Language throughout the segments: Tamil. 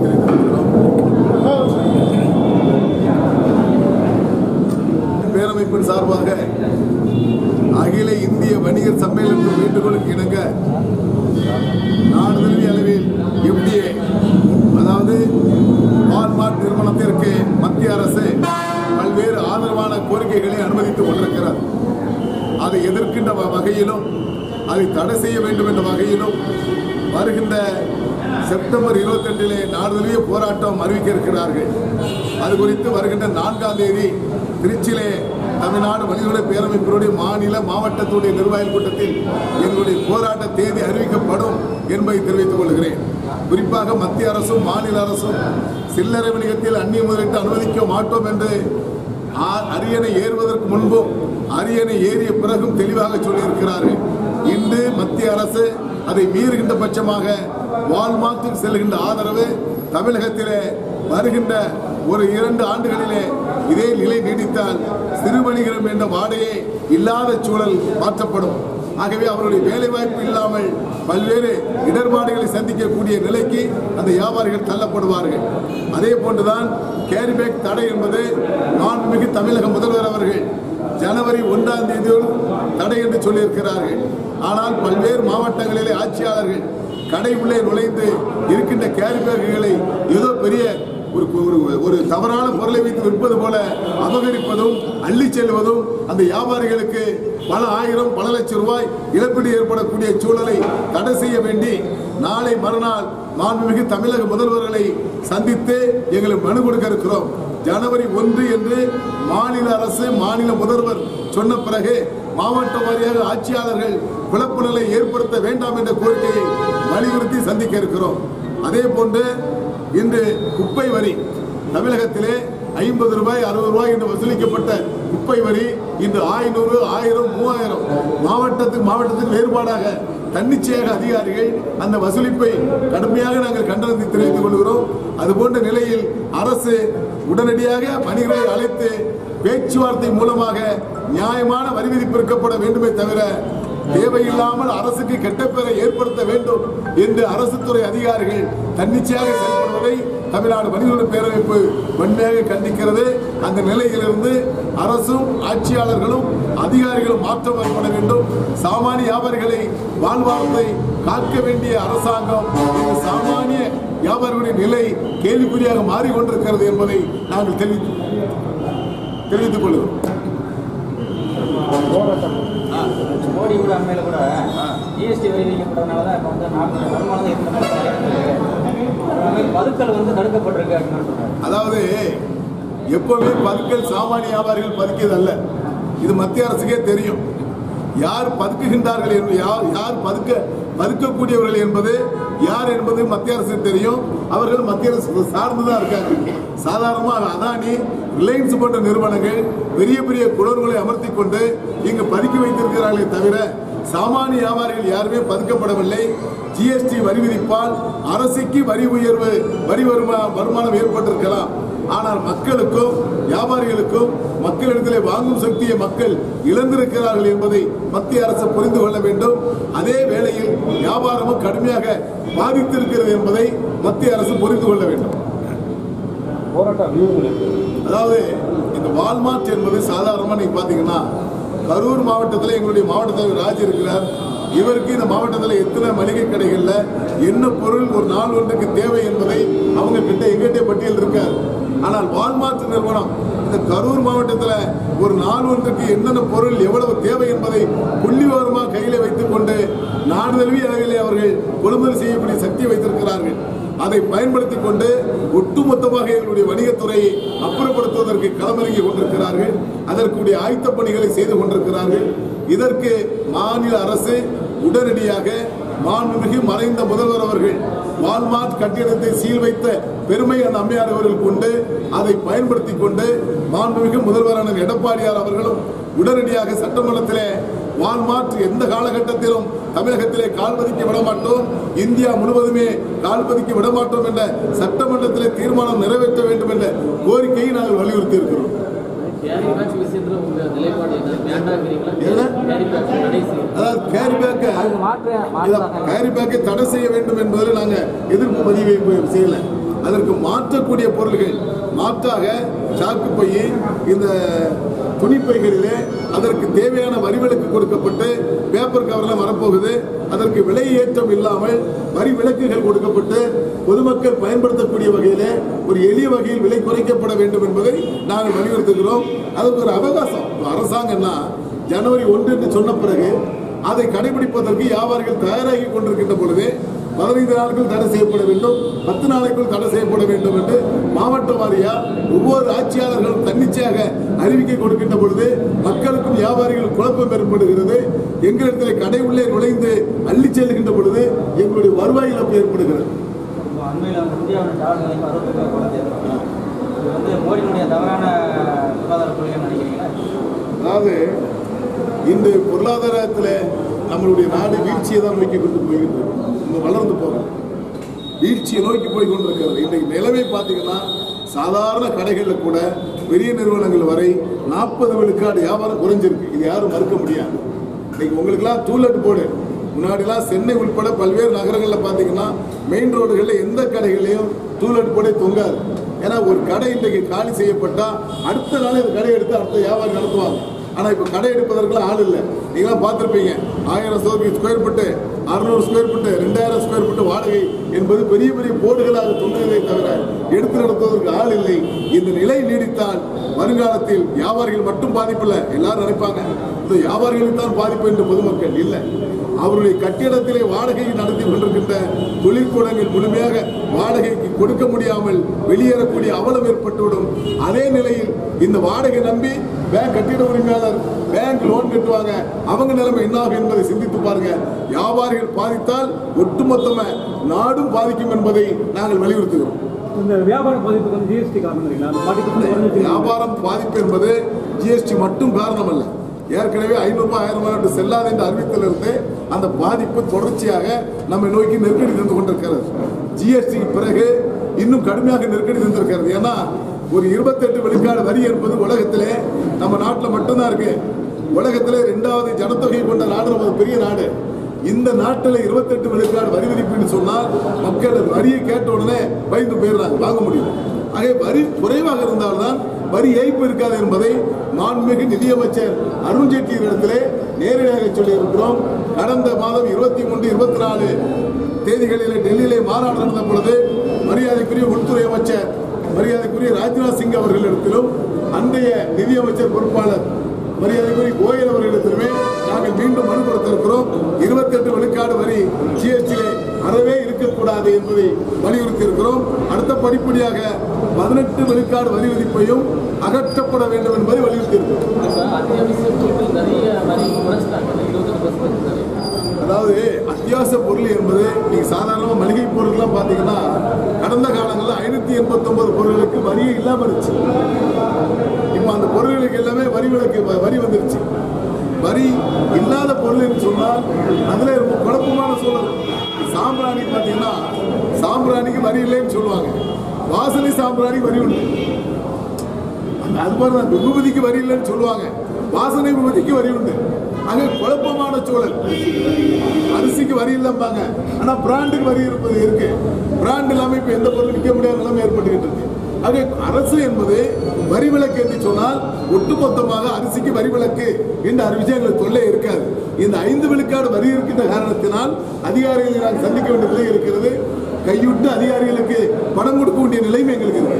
நன்றியை தெரிவித்துக் பேரமைப்பின் சார்பாக அகில இந்திய வணிகர் சம்மேளனத்தின் வேண்டுகோளுக்கு இணங்க நாடு தழுவிய அளவில் FDA அதாவது வால்மார்ட் நிறுவனத்திற்கு மத்திய அரசு பல்வேறு ஆதரவான கோரிக்கைகளை அனுமதித்துக் கொண்டிருக்கிறது. அதை எதிர்க்கின்ற வகையிலும் அதை தடை செய்ய வேண்டும் என்ற வகையிலும் வருகின்ற செப்டம்பர் 28 நாடு தழுவிய போராட்டம் அறிவிக்க இருக்கிறார்கள். அது குறித்து வருகின்ற 4ஆம் தேதி திருச்சியிலே தமிழ்நாடு வணிகர்களை பேரமைப்பினுடைய மாநில மாவட்டத்துடைய நிர்வாகிகள் கூட்டத்தில் எங்களுடைய போராட்ட தேதி அறிவிக்கப்படும் என்பதை தெரிவித்துக் கொள்கிறேன். குறிப்பாக மத்திய அரசும் மாநில அரசும் சில்லறை வணிகத்தில் அந்நிய முதலீட்டு அனுமதிக்க மாட்டோம் என்று அரியணை ஏறுவதற்கு முன்பும் அரியணை ஏறிய பிறகும் தெளிவாக சொல்லியிருக்கிறார்கள். இன்று மத்திய அரசு அதை மீறுகின்ற பட்சமாக வால்மார்ட்டில் செல்கின்ற ஆதரவு தமிழகத்திலே வருகின்ற ஒரு 2 ஆண்டுகளிலே இதே நிலை நீடித்தால் சிறு வணிகரம் என்ற வாடையே இல்லாத சூழல் மாற்றப்படும். ஆகவே அவருடைய வேலைவாய்ப்பு இல்லாமல் பல்வேறு இடர்பாடுகளை சந்திக்கக்கூடிய நிலைக்கு அந்த வியாபாரிகள் தள்ளப்படுவார்கள். அதே போன்றுதான் கேரிபேக் தடை என்பது மாண்புமிகு தமிழக முதல்வர் அவர்கள் ஜனவரி 1ஆம் தேதியோடு தடை என்று சொல்லியிருக்கிறார்கள். ஆனால் பல்வேறு மாவட்டங்களிலே ஆட்சியாளர்கள் கடை உள்ளே நுழைந்து இருக்கின்ற கேரிபேக்குகளை ஏதோ பெரிய ஒரு தவறான பொருளை வைத்து விற்பது போல அபகரிப்பதும் அள்ளி செல்வதும் அந்த வியாபாரிகளுக்கு பல ஆயிரம் பல லட்சம் ரூபாய் இழப்பீடு ஏற்படக்கூடிய சூழலை தடை செய்ய வேண்டி நாளை மறுநாள் மாண்புமிகு தமிழக முதல்வர்களை சந்தித்து எங்களுக்கு மனு கொடுக்க இருக்கிறோம். ஜனவரி 1 என்று மாநில அரசு மாநில முதல்வர் சொன்ன பிறகு மாவட்ட வாரியாக ஆட்சியாளர்கள் குழப்ப நிலை ஏற்படுத்த வேண்டாம் என்ற கோரிக்கையை வலியுறுத்தி சந்திக்க இருக்கிறோம். அதே போன்று இன்று குப்பை வரி தமிழகத்திலே 50 ரூபாய் 60 ரூபாய் என்று வசூலிக்கப்பட்ட குப்பை வரி இன்று 500, 1000, 3000 மாவட்டத்துக்கு வேறுபாடாக தன்னிச்சையாக அதிகாரிகள் அந்த வசூலிப்பை கடுமையாக நாங்கள் கண்டனத்தை தெரிவித்துக் கொள்கிறோம். அதுபோன்ற நிலையில் அரசு உடனடியாக வணிகரை அழைத்து பேச்சுவார்த்தை மூலமாக நியாயமான வரி விதிப்பு இருக்கப்பட வேண்டுமே தவிர தேவையில்லாமல் அரசுக்கு கெட்ட பெயரை ஏற்படுத்த வேண்டும் என்று அரசு துறை அதிகாரிகள் தன்னிச்சையாக செயல்படுவதை தமிழ்நாடு வணிகர்கள் பேரமைப்பு வன்மையாக கண்டிக்கிறது. அந்த நிலையிலிருந்து அரசும் ஆட்சியாளர்களும் அதிகாரிகளும் மாற்றம் ஏற்பட வேண்டும். சாமானிய வியாபாரிகளை வாழ்வாரத்தை காக்க வேண்டிய அரசாங்கம் சாமானிய வியாபாரிகளுடைய நிலை கேள்விக்குறியாக மாறிக்கொண்டிருக்கிறது என்பதை நாங்கள் தெரிவித்துக் கொள்கிறோம். மோடி கூட அண்மையில் கூட ஜிஎஸ்டி வரி நீக்கப்பட்டதுனால தான் இப்போ வந்து நாட்டு வருமானம் பதுக்கல் வந்து தடுக்கப்பட்டிருக்கு. அதாவது எப்பவுமே பதுக்கல் சாமானிய வியாபாரிகள் பதுக்கியது அல்ல. இது மத்திய அரசுக்கே தெரியும். யார் பதுக்குகின்றார்கள் என்று யார் பதுக்கக்கூடியவர்கள் என்பது யார் என்பது மத்திய அரசுக்கு தெரியும். அவர்கள் மத்திய அரசு சார்ந்துதான் இருக்காங்க. சாதாரணமாக அதானி, ரிலையன்ஸ் போன்ற நிறுவனங்கள் பெரிய பெரிய குடோன்களை அமர்த்தி கொண்டு இங்கு பதுக்கி வைத்திருக்கிறார்களே தவிர சாமானிய வியாபாரிகள் யாருமே பதுக்கப்படவில்லை. ஜிஎஸ்டி வரி விதிப்பால் அரசுக்கு வரி உயர்வு வருமானம் ஏற்பட்டிருக்கலாம். ஆனால் மக்களுக்கும் வியாபாரிகளுக்கும் மக்களிடத்திலே வாங்கும் சக்தியை மக்கள் இழந்திருக்கிறார்கள் என்பதை மத்திய அரசு புரிந்து கொள்ள வேண்டும். அதே வேளையில் வியாபாரமும் கடுமையாக பாதித்திருக்கிறது என்பதை மத்திய அரசு புரிந்து கொள்ள வேண்டும். அதாவது இந்த வால்மார்ட் என்பது சாதாரணமாக நீங்க பாத்தீங்கன்னா கரூர் மாவட்டத்தில் எங்களுடைய மாவட்ட தலைவர் ராஜ் இருக்கிறார். இவருக்கு இந்த மாவட்டத்தில் எத்தனை மளிகை கடைகள்ல என்ன பொருள் ஒரு நாள் ஒன்றுக்கு தேவை என்பதை அவங்க கிட்ட எங்கிட்டே பட்டியல் இருக்கார். ஆனால் வால்மார்ட் நிறுவனம் இந்த கரூர் மாவட்டத்தில் ஒரு நாள் ஒன்றுக்கு என்னென்ன பொருள் எவ்வளவு தேவை என்பதை புள்ளிவிவரமாக கையில வைத்துக் கொண்டு நாடு தழுவிய அளவிலே அவர்கள் கொள்முதல் செய்யக்கூடிய சக்தியை வைத்திருக்கிறார்கள். அதை பயன்படுத்திக் கொண்டு ஒட்டுமொத்தமாக எங்களுடைய வணிகத்துறையை அப்புறப்படுத்துவதற்கு களமிறங்கி கொண்டிருக்கிறார்கள். அதற்குரிய ஆயத்த பணிகளை செய்து கொண்டிருக்கிறார்கள். இதற்கு மாநில அரசு உடனடியாக மாண்புமிகு மறைந்த முதல்வர் அவர்கள் வால்மார்ட் கட்டிடத்தை சீல் வைத்த பெருமை அந்த அம்மையார் அவர்களுக்கு உண்டு. அதை பயன்படுத்திக் கொண்டு மாண்புமிகு முதல்வரான எடப்பாடியார் அவர்களும் உடனடியாக சட்டமன்றத்திலே வால்மார்ட் எந்த காலகட்டத்திலும் தமிழகத்திலே கால்பதிக்க விடமாட்டோம், இந்தியா முழுவதுமே கால்பதிக்க விடமாட்டோம் என்ற சட்டமன்றத்திலே தீர்மானம் நிறைவேற்ற வேண்டும் என்ற கோரிக்கையை நாங்கள் வலியுறுத்தி இருக்கிறோம். கேரி பேக்கை தடை செய்ய வேண்டும் என்பதில் நாங்கள் எதிர்ப்பு பதிவை செய்யல. அதற்கு மாற்றக்கூடிய பொருள்கள் மாற்றாக சாக்கு பையை இந்த துணிப்பைகளிலே அதற்கு தேவையான வரிவிலக்கு கொடுக்கப்பட்டு பேப்பர் கவர்லாம் வரப்போகுது. அதற்கு விலை ஏற்றம் இல்லாமல் வரி விலக்குகள் கொடுக்கப்பட்டு பொதுமக்கள் பயன்படுத்தக்கூடிய வகையிலே ஒரு எளிய வகையில் விலை குறைக்கப்பட வேண்டும் என்பதை நாங்கள் வலியுறுத்துகிறோம். அதுக்கு ஒரு அவகாசம் அரசாங்கம்னா ஜனவரி 1 என்று சொன்ன பிறகு அதை கடைபிடிப்பதற்கு வியாபாரிகள் தயாராகி கொண்டிருக்கின்ற பொழுது 15 நாட்கள் தடை செய்யப்பட வேண்டும், 10 நாளைக்குள் தடை செய்யப்பட வேண்டும் என்று மாவட்ட வாரியா ஒவ்வொரு ஆட்சியாளர்களும் தன்னிச்சையாக அறிவிக்கை கொடுக்கின்ற பொழுது மக்களுக்கும் வியாபாரிகள் குழப்பம் ஏற்படுகிறது. எங்களிடத்தில் கடை உள்ளே நுழைந்து அள்ளி செல்கின்ற பொழுது எங்களுடைய வருவாய் இழப்பு ஏற்படுகிறது. அதாவது இன்று பொருளாதாரத்தில் நம்மளுடைய நாடு வீழ்ச்சியை தான் நோக்கி கொண்டு போய்கிட்டு வளர்ந்து போகும், வீழ்ச்சியை நோக்கி போய் கொண்டிருக்கிறது. இன்றைக்கு நிலைமை பார்த்தீங்கன்னா சாதாரண கடைகளில் கூட பெரிய நிறுவனங்கள் வரை 40 விழுக்காடு வியாபாரம் குறைஞ்சிருக்கு. இது யாரும் மறுக்க முடியாது. இன்னைக்கு உங்களுக்குலாம் டூலெட் போர்டு முன்னாடிலாம் சென்னை உட்பட பல்வேறு நகரங்களில் பார்த்தீங்கன்னா மெயின் ரோடுகளில் எந்த கடைகளையும் டூலெட் போர்டே தொங்காது. ஏன்னா ஒரு கடை இன்றைக்கு காலி செய்யப்பட்டால் அடுத்த நாள் இந்த கடையை எடுத்து அடுத்த வியாபாரம் நடத்துவாங்க. ஆனால் இப்போ கடை எடுப்பதற்குலாம் ஆள் இல்லை. நீங்களாம் பார்த்துருப்பீங்க, 1000 square feet 600 square feet 2000 square feet வாடகை என்பது பெரிய பெரிய போர்டுகளாக தொங்குவதை தவிர எடுத்து நடத்துவதற்கு ஆள் இல்லை. இந்த நிலை நீடித்தால் வருங்காலத்தில் வியாபாரிகள் மட்டும் பாதிப்பில்லை. எல்லாரும் நினைப்பாங்க இந்த வியாபாரிகளுக்கு தான் பாதிப்பு என்று. பொதுமக்கள் இல்லை, அவருடைய கட்டிடத்திலே வாடகையை நடத்தி கொண்டிருக்கின்ற தொழிற்கூடங்கள் முழுமையாக வாடகைக்கு கொடுக்க முடியாமல் வெளியேறக்கூடிய அவலம் ஏற்பட்டுவிடும். அதே நிலையில் இந்த வாடகை நம்பி பேங்க் கட்டிட உரிமையாளர் பேங்க் லோன் கட்டுவாங்க, அவங்க நிலைமை என்னாகும் என்பதை சிந்தித்து பாருங்க. வியாபாரிகள் பாதித்தால் ஒட்டுமொத்தமா நாடும் பாதிக்கும் என்பதை நாங்கள் வலியுறுத்துகிறோம். இந்த வியாபார பாதிப்புக்கு ஜிஎஸ்டி காரணம். வியாபாரம் பாதிப்பு என்பது ஜிஎஸ்டி மட்டும் காரணம் அல்ல. ஏற்கனவே 500 ரூபாய் 1000 ரூபாய் செல்லாது என்று அறிவித்திலிருந்து அந்த பாதிப்பு தொடர்ச்சியாக நம்ம நோக்கி நெருக்கடி தந்து கொண்டிருக்கிறது. ஜிஎஸ்டிக்கு பிறகு இன்னும் கடுமையாக நெருக்கடி தந்திருக்கிறது. ஏன்னா ஒரு 28 விழுக்காடு வரி என்பது உலகத்திலே நம்ம நாட்டில் மட்டும்தான் இருக்கு. உலகத்திலே 2வது ஜனத்தொகை கொண்ட நாடு நமது பெரிய நாடு. இந்த நாட்டில் 28 விழுக்காடு வரி விதிப்புன்னு சொன்னால் மக்கள் வரியை கேட்ட உடனே பயந்து போயிடுறாங்க, வாங்க முடியும். ஆகவே வரி குறைவாக இருந்தால்தான் வரி ஏய்ப்பு இருக்காது என்பதை மாண்புமிகு நிதியமைச்சர் அருண்ஜேட்லி இடத்திலே நேரடியாக சொல்லியிருக்கிறோம். கடந்த மாதம் 23, 24 தேதிகளிலே டெல்லியிலே மாநாடு நடந்த பொழுது மரியாதைக்குரிய உள்துறை அமைச்சர் மரியாதைக்குரிய ராஜ்நாத் சிங் அவர்களிடத்திலும் அன்றைய நிதியமைச்சர் பொறுப்பாளர் மரியாதைக்குரிய கோயல் அவர்களிடத்திலுமே நாங்கள் மீண்டும் மனு கொடுத்திருக்கிறோம். 28 விழுக்காடு வரி ஜிஎஸ்டியிலே அறவே இருக்கக்கூடாது என்பதை வலியுறுத்தி இருக்கிறோம். அடுத்த படிப்படியாக 18 விழுக்காடு வரி விதிப்பையும் அகற்றப்பட வேண்டும் என்பதை வலியுறுத்தி இருக்கிறோம். அதாவது அத்தியாவசிய பொருள் என்பது நீங்க சாதாரணமாக மளிகை பொருட்கள்லாம் பார்த்தீங்கன்னா கடந்த காலங்களில் 589 பொருட்களுக்கு வரியே இல்லாமல் இருந்துச்சு. இப்போ அந்த பொருட்களுக்கு எல்லாமே வரி வந்துருச்சு. வரி இல்லாத பொருள் என்று சொன்னால் அதுல ரொம்ப குழப்பமான சூழல். சாம்பிராணி பார்த்தீங்கன்னா சாம்பிராணிக்கு வரி இல்லைன்னு சொல்லுவாங்க, வாசனை சாம்பிராணி வரி உண்டு. அது மாதிரி விபூதிக்கு வரி இல்லைன்னு சொல்லுவாங்க, வாசனை விபூதிக்கு வரி உண்டு. அங்கே குழப்பமான சூழல். அரிசிக்கு வரி இல்லைம்பாங்க, ஆனா பிராண்டுக்கு வரி இருப்பது இருக்கு. பிராண்ட் இல்லாம இப்ப எந்த பொருள் விற்க முடியாத நிலைமை ஏற்பட்டுக்கிட்டு இருக்கு. ஆக அரசு என்பது வரி விலக்கு என்று சொன்னால் ஒட்டுமொத்தமாக அரிசிக்கு வரி விலக்கு என்ற விஷயங்களுக்கு தொல்லை இருக்காது. இந்த 5 விழுக்காடு வரி இருக்கின்ற காரணத்தினால் அதிகாரிகளை நாங்கள் சந்திக்க வேண்டிய நிலை இருக்கிறது. கைவிட்டு அதிகாரிகளுக்கு பணம் கொடுக்க வேண்டிய நிலைமை எங்களுக்கு இருக்கு.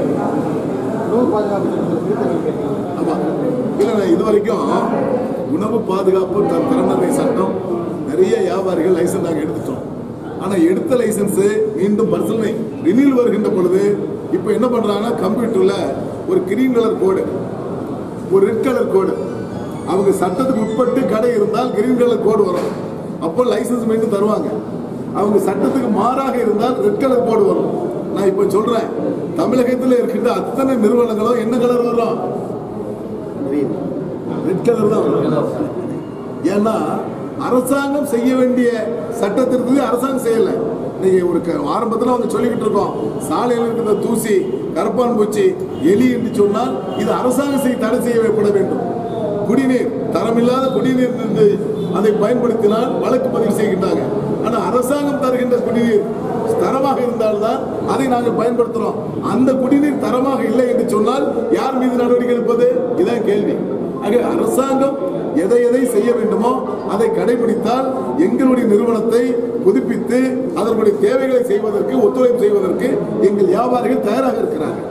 ஆமா, இல்லை இதுவரைக்கும் உணவு பாதுகாப்பு தரநிலை சட்டம் நிறைய வியாபாரிகள் லைசன்ஸ் நாங்கள் எடுத்துட்டோம். ஆனால் எடுத்த லைசன்ஸ் மீண்டும் பரிசீலனை ரினியூல் வருகின்ற பொழுது இப்போ என்ன பண்ணுறாங்கன்னா கம்ப்யூட்டரில் ஒரு கிரீன் கலர் கோடு, ஒரு ரெட் கலர் கோடு, அவங்க சட்டத்துக்கு உட்பட்டு கடை இருந்தால் கிரீன் கலர் கோடு வரும், அப்போ லைசன்ஸ் மீண்டும் தருவாங்க. அவங்க சட்டத்துக்கு மாறாக இருந்தால் ரெட் கலர் கோடு வரும். நான் இப்போ சொல்கிறேன், தமிழகத்தில் இருக்கின்ற அத்தனை நிறுவனங்களும் என்ன கலர் வரும்? ரெட் கலர் தான் வரும். ஏன்னா அரசாங்கம் செய்ய வேண்டிய சட்டத்திற்கு அரசாங்கம் செய்யலை. இன்னைக்கு ஒரு ஆரம்பத்தில் அவங்க சொல்லிக்கிட்டு இருக்கோம், சாலையில் இருக்கிற தூசி, கரப்பான் பூச்சி, எலி என்று சொன்னால் இது அரசாங்கம் தடை செய்யப்பட வேண்டும். குடிநீர் தரமில்லாத குடிநீர் அதை பயன்படுத்தினால் வழக்கு பதிவு செய்கின்றாங்க. ஆனால் அரசாங்கம் தருகின்ற குடிநீர் தரமாக இருந்தால்தான் அதை நாங்கள் பயன்படுத்துறோம். அந்த குடிநீர் தரமாக இல்லை என்று சொன்னால் யார் மீது நடவடிக்கை எடுப்பது? இதான் கேள்வி. அரசாங்கம் எதை எதை செய்ய வேண்டுமோ அதை கடைபிடித்தால் எங்களுடைய நிறுவனத்தை புதுப்பித்து அதனுடைய தேவைகளை செய்வதற்கு, ஒத்துழைப்பு செய்வதற்கு எங்கள் வியாபாரிகள் தயாராக இருக்கிறார்கள்.